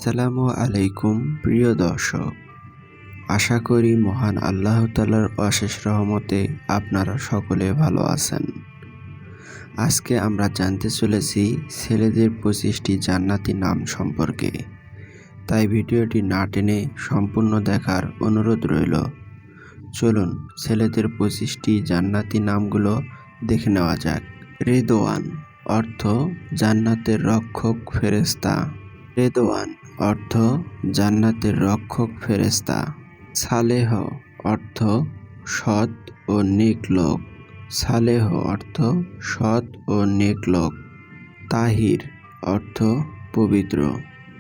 আসসালামু আলাইকুম প্রিয় দর্শক, আশা করি মহান আল্লাহ তাআলার অশেষ রহমতে আপনারা সকলে ভালো আছেন। আজকে আমরা জানতে চলেছি ছেলেদের 25টি জান্নাতি নাম সম্পর্কে, তাই ভিডিওটি না টেনে সম্পূর্ণ দেখার অনুরোধ রইল। চলুন ছেলেদের 25টি জান্নাতি নামগুলো দেখে নেওয়া যাক। রেদওয়ান অর্থ জান্নাতের রক্ষক ফেরেশতা। রেদওয়ান অর্থ জান্নাতের রক্ষক ফেরেশতা। সালেহ অর্থ সৎ ও নেক লোক। সালেহ অর্থ সৎ ও নেক লোক। তাহির অর্থ পবিত্র।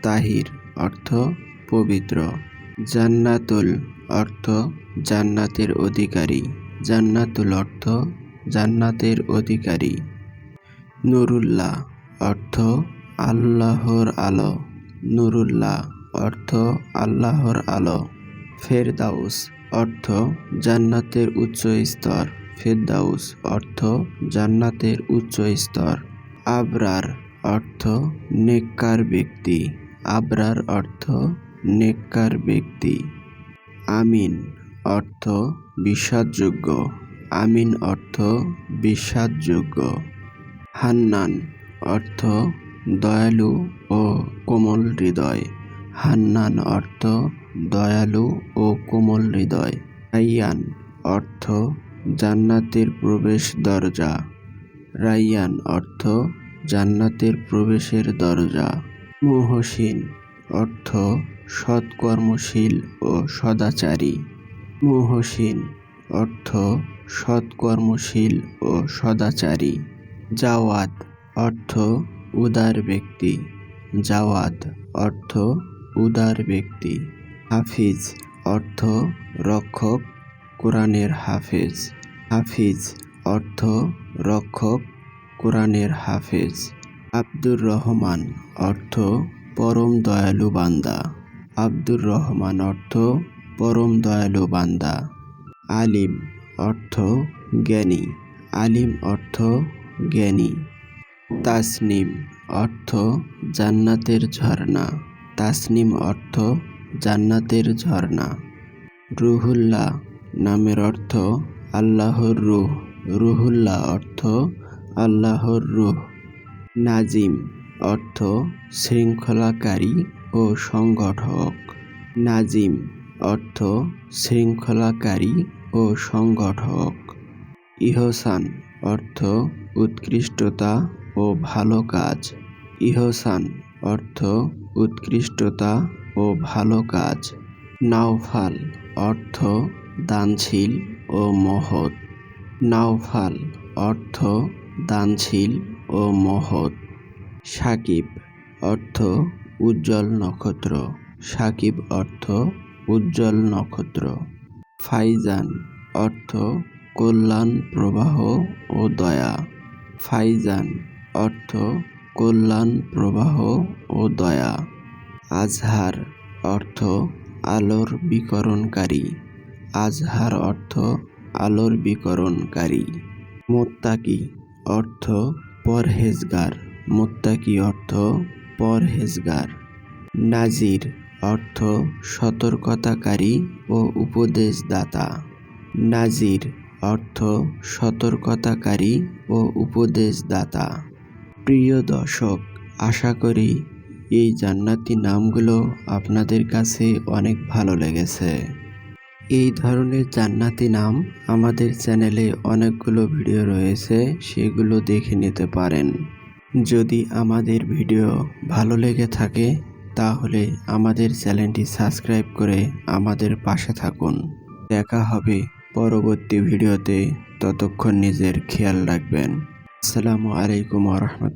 তাহির অর্থ পবিত্র। জান্নাতুল অর্থ জান্নাতের অধিকারী। জান্নাতুল অর্থ জান্নাতের অধিকারী। নুরুল্লাহ অর্থ আল্লাহর আলো। নুরুল্লাহ অর্থ আল্লাহর আলো। ফেরদাউস অর্থ জান্নাতের উচ্চ স্তর। ফেরদাউস অর্থ জান্নাতের উচ্চ স্তর। আবরার অর্থ নেককার ব্যক্তি। আবরার অর্থ নেককার ব্যক্তি। আমিন অর্থ বিশ্বাসযোগ্য। আমিন অর্থ বিশ্বাসযোগ্য। হান্নান অর্থ দয়ালু ও কোমল হৃদয়। হান্নান অর্থ দয়ালু ও কোমল হৃদয়। রাইয়ান অর্থ জান্নাতের প্রবেশ দরজা। রাইয়ান অর্থ জান্নাতের প্রবেশের দরজা। মুহসিন অর্থ সৎকর্মশীল ও সদাচারী। মুহসিন অর্থ সৎকর্মশীল ও সদাচারী। জাওয়াদ অর্থ উদার ব্যক্তি। জাওয়াদ অর্থ উদার ব্যক্তি। হাফিজ অর্থ রক্ষক, কোরআনের হাফেজ। হাফিজ অর্থ রক্ষক, কোরআনের হাফেজ। আব্দুর রহমান অর্থ পরম দয়ালু বান্দা। আব্দুর রহমান অর্থ পরম দয়ালু বান্দা। আলিম অর্থ জ্ঞানী। আলিম অর্থ জ্ঞানী। তাসনিম অর্থ জান্নাতের ঝর্ণা। তাসনিম অর্থ জান্নাতের ঝর্ণা। রুহুল্লাহ নামের অর্থ আল্লাহর রূহ। রুহুল্লাহ অর্থ আল্লাহর রূহ। নাজিম অর্থ শৃঙ্খলাকারী ও সংগঠক। নাজিম অর্থ শৃঙ্খলাকারী ও সংগঠক। ইহসান অর্থ উৎকৃষ্টতা ও ভালো কাজ। ইহসান অর্থ উৎকৃষ্টতা ও ভালো কাজ। নাওফাল অর্থ দানশীল ও মহৎ। নাওফাল অর্থ দানশীল ও মহৎ। সাকিব অর্থ উজ্জ্বল নক্ষত্র। সাকিব অর্থ উজ্জ্বল নক্ষত্র। ফাইজান অর্থ কল্যাণ প্রবাহ ও দয়া। ফাইজান অর্থ কল্যাণ প্রবাহ ও দয়া। আজহার অর্থ আলোর বিকরণকারী। আজহার অর্থ আলোর বিকরণকারী। মুত্তাকি অর্থ পরহেজগার। মুত্তাকি অর্থ পরহেজগার। নাজির অর্থ সতর্কতাকারী ও উপদেশদাতা। নাজির অর্থ সতর্কতাকারী ও উপদেশদাতা। প্রিয় দর্শক, আশা করি এই জান্নাতি নামগুলো আপনাদের কাছে অনেক ভালো লেগেছে। এই ধরনের জান্নাতি নাম আমাদের চ্যানেলে অনেকগুলো ভিডিও রয়েছে, সেগুলো দেখে নিতে পারেন। যদি আমাদের ভিডিও ভালো লেগে থাকে তাহলে আমাদের চ্যানেলটি সাবস্ক্রাইব করে আমাদের পাশে থাকুন। দেখা হবে পরবর্তী ভিডিওতে, ততক্ষণ নিজের খেয়াল রাখবেন। আসসালামু আলাইকুম ওয়া রাহমাতুল্লাহ।